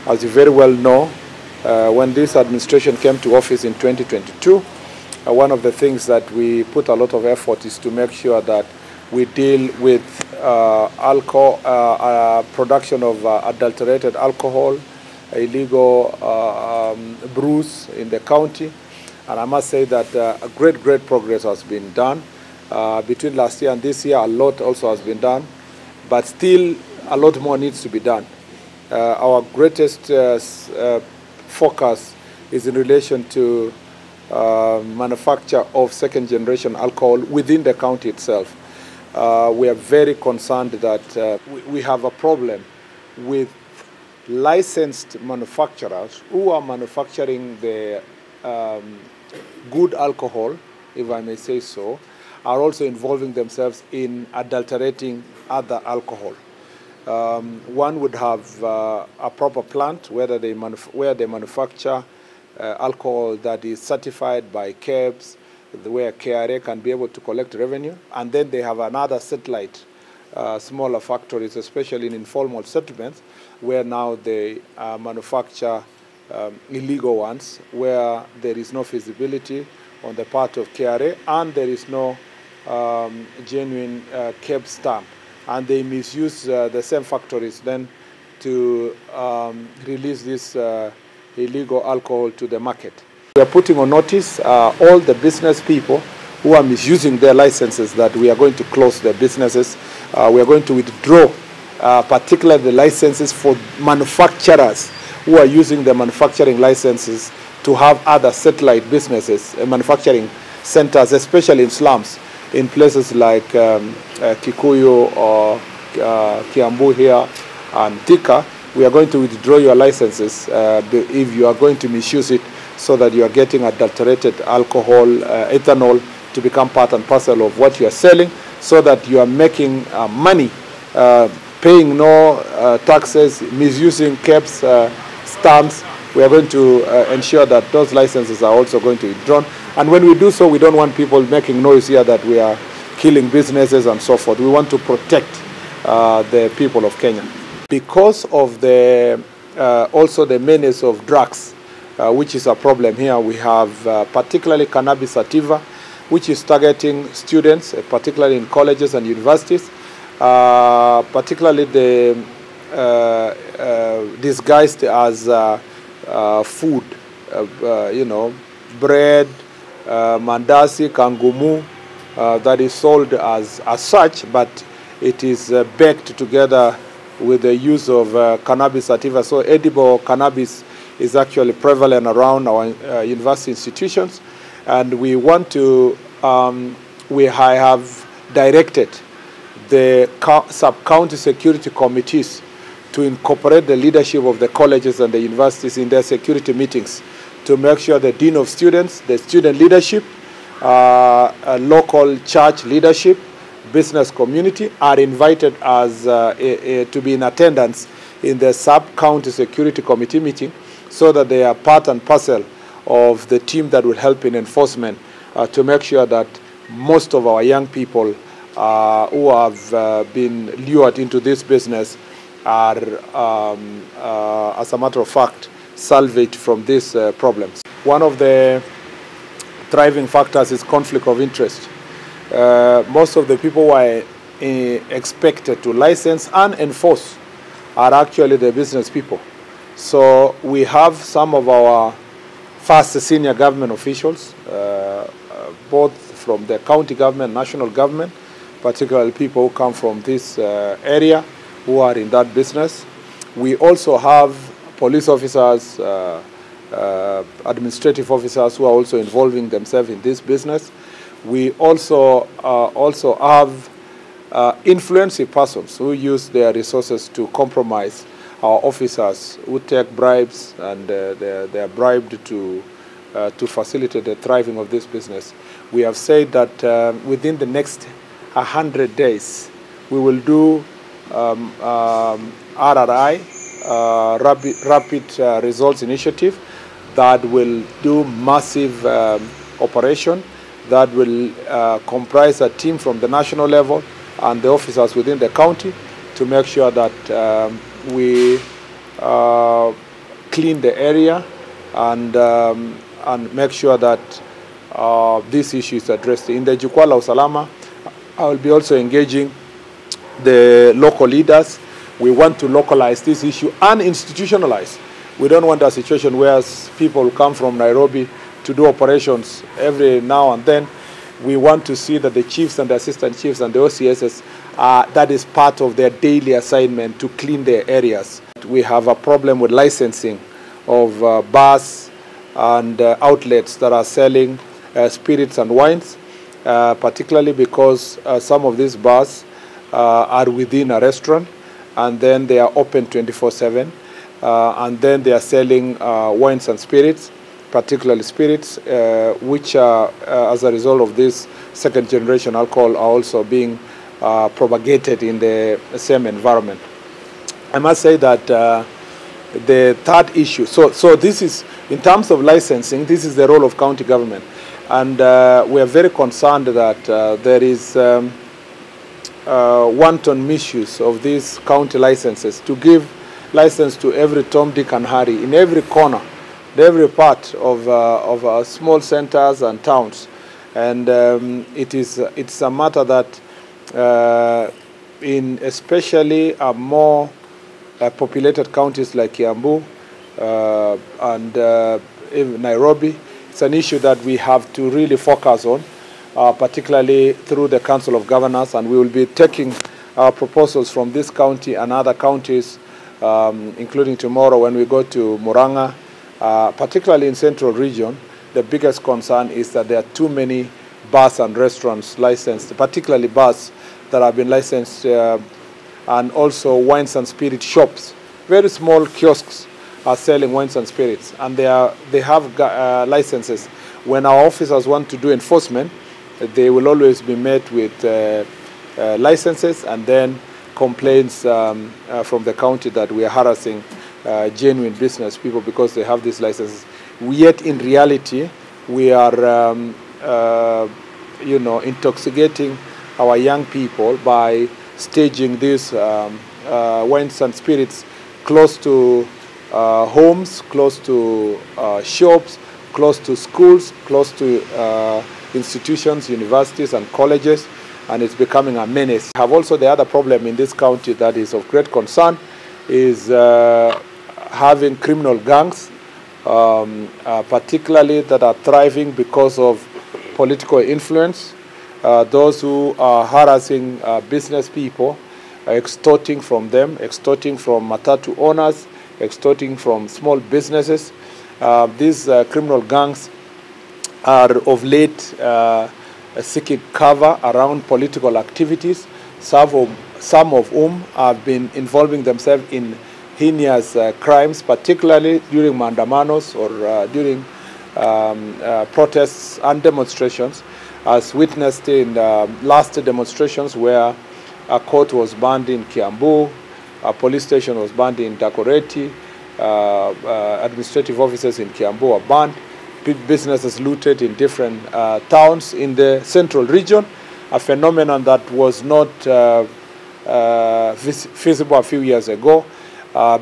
As you very well know, when this administration came to office in 2022, one of the things that we put a lot of effort is to make sure that we deal with alcohol, production of adulterated alcohol, illegal brews in the county. And I must say that great progress has been done. Between last year and this year, a lot also has been done, but still a lot more needs to be done. Our greatest focus is in relation to manufacture of second-generation alcohol within the county itself. We are very concerned that we have a problem with licensed manufacturers who are manufacturing the good alcohol, if I may say so, are also involving themselves in adulterating other alcohol. One would have a proper plant where they manufacture alcohol that is certified by KEBS, where KRA can be able to collect revenue, and then they have another satellite, smaller factories, especially in informal settlements, where now they manufacture illegal ones, where there is no feasibility on the part of KRA and there is no genuine KEBS stamp. And they misuse the same factories then to release this illegal alcohol to the market. We are putting on notice all the business people who are misusing their licenses that we are going to close their businesses. We are going to withdraw particularly the licenses for manufacturers who are using the manufacturing licenses to have other satellite businesses, manufacturing centers, especially in slums, in places like Kikuyu or Kiambu here and Thika. We are going to withdraw your licenses if you are going to misuse it, so that you are getting adulterated alcohol, ethanol, to become part and parcel of what you are selling, so that you are making money, paying no taxes, misusing KEBS stamps. We are going to ensure that those licenses are also going to be withdrawn. And when we do so, we don't want people making noise here that we are killing businesses and so forth. We want to protect the people of Kenya. Because of the also the menace of drugs, which is a problem here, we have particularly cannabis sativa, which is targeting students, particularly in colleges and universities, particularly the disguised as food, you know, bread, mandasi, kangumu, that is sold as such, but it is baked together with the use of cannabis sativa. So edible cannabis is actually prevalent around our university institutions, and we want to, we have directed the sub-county security committees to incorporate the leadership of the colleges and the universities in their security meetings, to make sure the dean of students, the student leadership, local church leadership, business community are invited as to be in attendance in the sub-county security committee meeting, so that they are part and parcel of the team that will help in enforcement, to make sure that most of our young people who have been lured into this business are, as a matter of fact, salvaged from these problems. One of the driving factors is conflict of interest. Most of the people who are expected to license and enforce are actually the business people. So we have some of our first senior government officials, both from the county government, national government, particularly people who come from this area who are in that business. We also have police officers, administrative officers who are also involving themselves in this business. We also have influential persons who use their resources to compromise our officers, who take bribes, and they are bribed to facilitate the thriving of this business. We have said that within the next 100 days, we will do RRI, Rapid Results Initiative, that will do massive operation, that will comprise a team from the national level and the officers within the county, to make sure that we clean the area and make sure that this issue is addressed. In the Jukwaa la Usalama, I will be also engaging the local leaders. We want to localize this issue and institutionalize. We don't want a situation where people come from Nairobi to do operations every now and then. We want to see that the chiefs and the assistant chiefs and the OCSs, that is part of their daily assignment to clean their areas. We have a problem with licensing of bars and outlets that are selling spirits and wines, particularly because some of these bars are within a restaurant, and then they are open 24/7, and then they are selling wines and spirits, particularly spirits, which are, as a result of this second generation alcohol, are also being propagated in the same environment. I must say that the third issue, so this is, in terms of licensing, this is the role of county government. And we are very concerned that there is wanton misuse of these county licenses to give license to every Tom, Dick and Harry in every corner, in every part of small centers and towns. And it's a matter that in especially more populated counties like Kiambu and even Nairobi, it's an issue that we have to really focus on, particularly through the Council of Governors, and we will be taking proposals from this county and other counties, including tomorrow when we go to Muranga, particularly in Central Region. The biggest concern is that there are too many bars and restaurants licensed, particularly bars that have been licensed, and also wines and spirit shops. Very small kiosks are selling wines and spirits, and they have licenses. When our officers want to do enforcement, they will always be met with licenses and then complaints from the county that we are harassing genuine business people because they have these licenses. Yet in reality, we are intoxicating our young people by staging these wines and spirits close to homes, close to shops, close to schools, close to institutions, universities and colleges, and it's becoming a menace. We have also the other problem in this county that is of great concern is having criminal gangs, particularly that are thriving because of political influence. Those who are harassing business people, extorting from them, extorting from matatu owners, extorting from small businesses. These criminal gangs are of late seeking cover around political activities, some of whom have been involving themselves in heinous crimes, particularly during mandamanos or during protests and demonstrations, as witnessed in last demonstrations where a court was banned in Kiambu, a police station was banned in Dagoretti, administrative offices in Kiambu were banned, businesses looted in different towns in the Central Region, a phenomenon that was not feasible a few years ago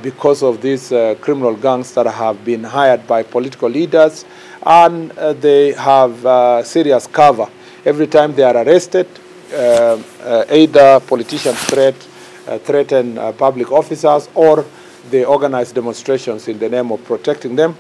because of these criminal gangs that have been hired by political leaders, and they have serious cover. Every time they are arrested, either politicians threaten public officers, or they organize demonstrations in the name of protecting them.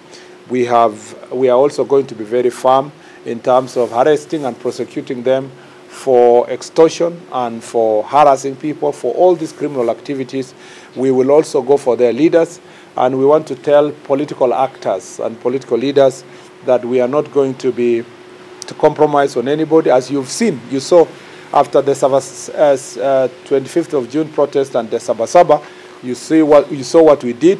We are also going to be very firm in terms of arresting and prosecuting them for extortion and for harassing people, for all these criminal activities. We will also go for their leaders, and we want to tell political actors and political leaders that we are not going to compromise on anybody. As you've seen, you saw after the 25th of June protest and the Sabasaba, you saw what we did.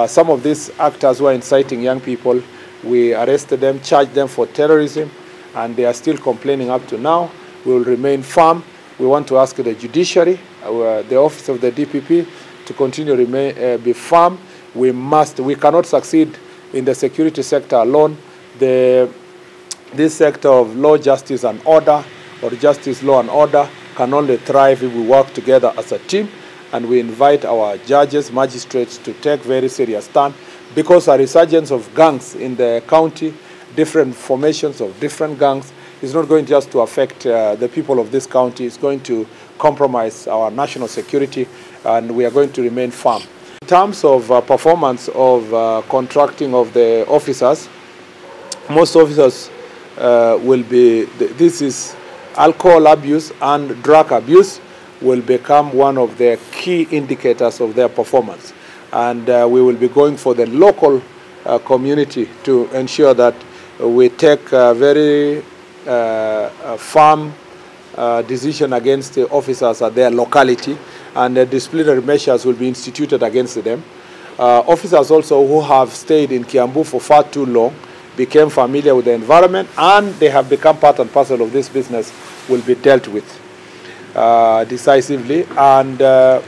Some of these actors were inciting young people. We arrested them, charged them for terrorism, and they are still complaining up to now. We will remain firm. We want to ask the judiciary, the office of the DPP, to continue to be firm. We cannot succeed in the security sector alone. This sector of law, justice and order, or justice, law and order, can only thrive if we work together as a team, and we invite our judges, magistrates to take very serious stand because a resurgence of gangs in the county, different formations of different gangs, is not going just to affect the people of this county. It's going to compromise our national security, and we are going to remain firm. In terms of performance of contracting of the officers, most officers will be, this is alcohol abuse and drug abuse will become one of the key indicators of their performance. And we will be going for the local community to ensure that we take a very firm decision against the officers at their locality, and disciplinary measures will be instituted against them. Officers also who have stayed in Kiambu for far too long, became familiar with the environment, and they have become part and parcel of this business, will be dealt with decisively. And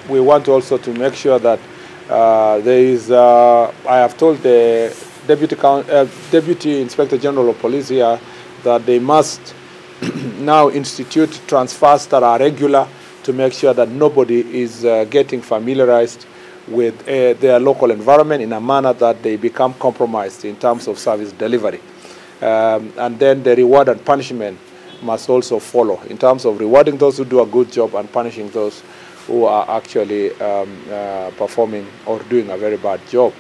we want also to make sure that there is, I have told the Deputy Inspector General of Police here that they must now institute transfers that are regular to make sure that nobody is getting familiarized with their local environment in a manner that they become compromised in terms of service delivery. And then the reward and punishment must also follow in terms of rewarding those who do a good job and punishing those who are actually performing or doing a very bad job.